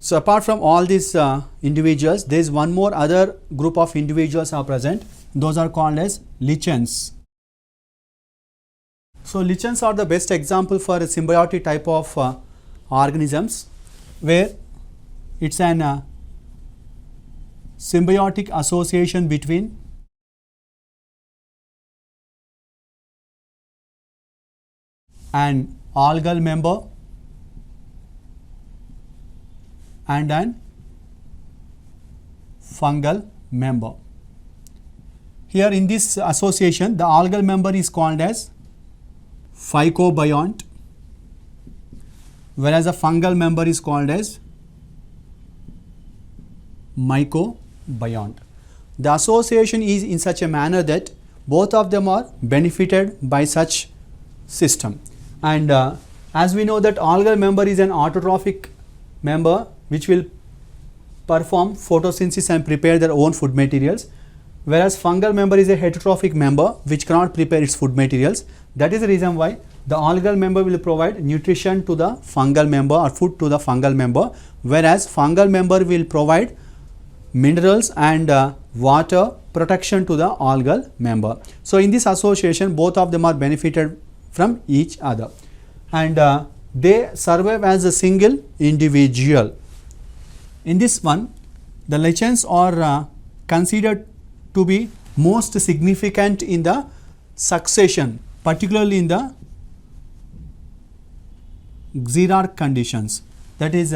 So apart from all these individuals, there is one more other group of individuals are present. Those are called as lichens. So lichens are the best example for a symbiotic type of organisms, where it's an symbiotic association between an algal member and an fungal member. Here in this association, the algal member is called as phycobiont, whereas the fungal member is called as mycobiont. The association is in such a manner that both of them are benefited by such system. And as we know that algal member is an autotrophic member which will perform photosynthesis and prepare their own food materials, whereas fungal member is a heterotrophic member which cannot prepare its food materials. That is the reason why the algal member will provide nutrition to the fungal member or food to the fungal member, whereas fungal member will provide minerals and water protection to the algal member. So in this association, both of them are benefited from each other, and they survive as a single individual. In this one, the lichens are considered to be most significant in the succession, particularly in the xerarch conditions. That is,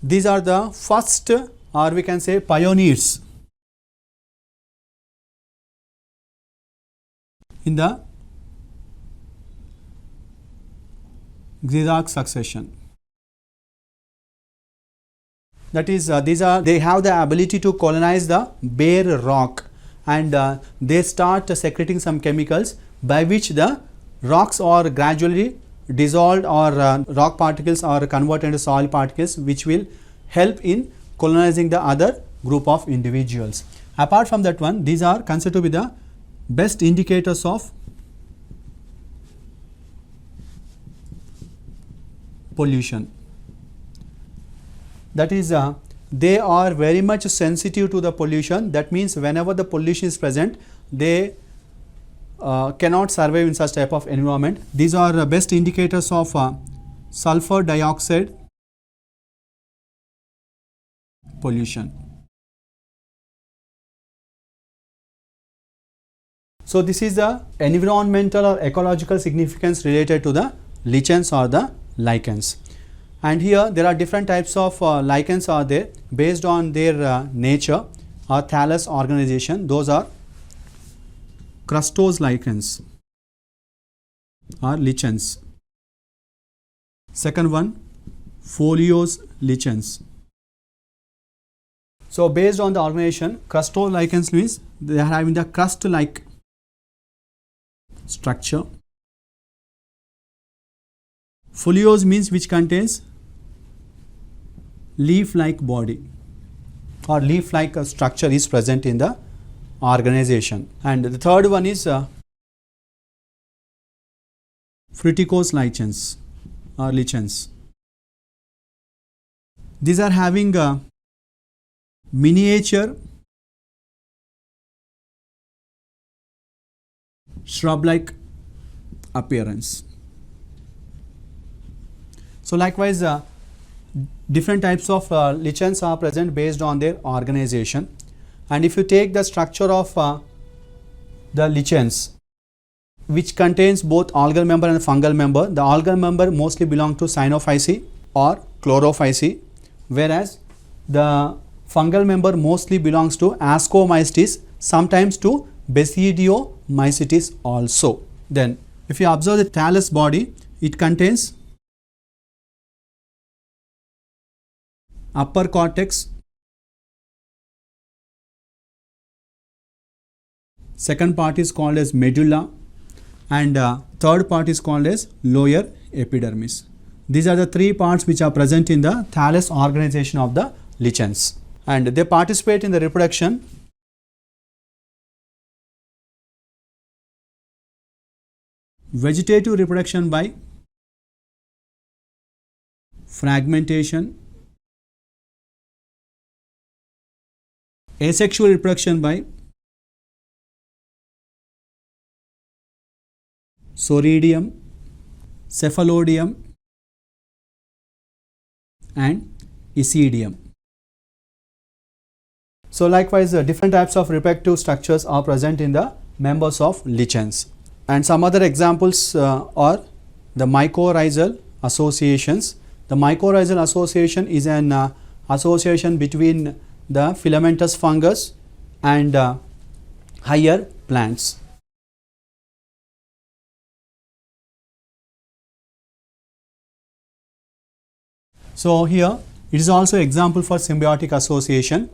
these are the first, or we can say pioneers in the xerarch succession. That is, they have the ability to colonize the bare rock, and they start secreting some chemicals by which the rocks are gradually dissolved, or rock particles are converted into soil particles, which will help in colonizing the other group of individuals. Apart from that one, these are considered to be the best indicators of pollution. That is, they are very much sensitive to the pollution. That means whenever the pollution is present, they cannot survive in such type of environment. These are best indicators of sulfur dioxide pollution. So this is the environmental or ecological significance related to the lichens or the lichens. And here there are different types of lichens are there based on their nature or thallus organization. Those are crustose lichens or lichens. Second one, foliose lichens. So based on the organization, crustose lichens means they are having the crust like structure. Foliose means which contains leaf like body or leaf like structure is present in the organization. And the third one is fruticose lichens or lichens. These are having a miniature shrub like appearance. So likewise, different types of lichens are present based on their organization. And if you take the structure of the lichens, which contains both algal member and fungal member, the algal member mostly belong to Cyanophyceae or Chlorophyceae, whereas the fungal member mostly belongs to Ascomycetes, sometimes to Basidiomycetes also. Then if you observe the thallus body, it contains upper cortex, second part is called as medulla, and third part is called as lower epidermis. These are the three parts which are present in the thallus organization of the lichens, and they participate in the reproduction vegetative reproduction by fragmentation, Asexual reproduction by Soridium, Cephalodium and Isidium. So likewise, different types of reproductive structures are present in the members of lichens. And some other examples are the mycorrhizal associations. The mycorrhizal association is an association between the filamentous fungus and higher plants. So here it is also example for symbiotic association,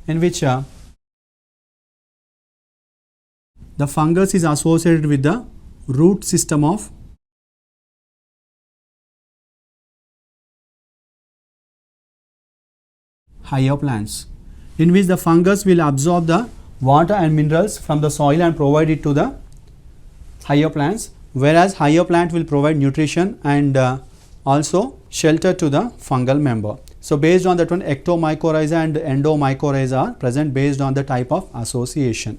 in which the fungus is associated with the root system of higher plants, in which the fungus will absorb the water and minerals from the soil and provide it to the higher plants, whereas higher plant will provide nutrition and also shelter to the fungal member. So based on that one, ectomycorrhiza and endomycorrhiza are present based on the type of association.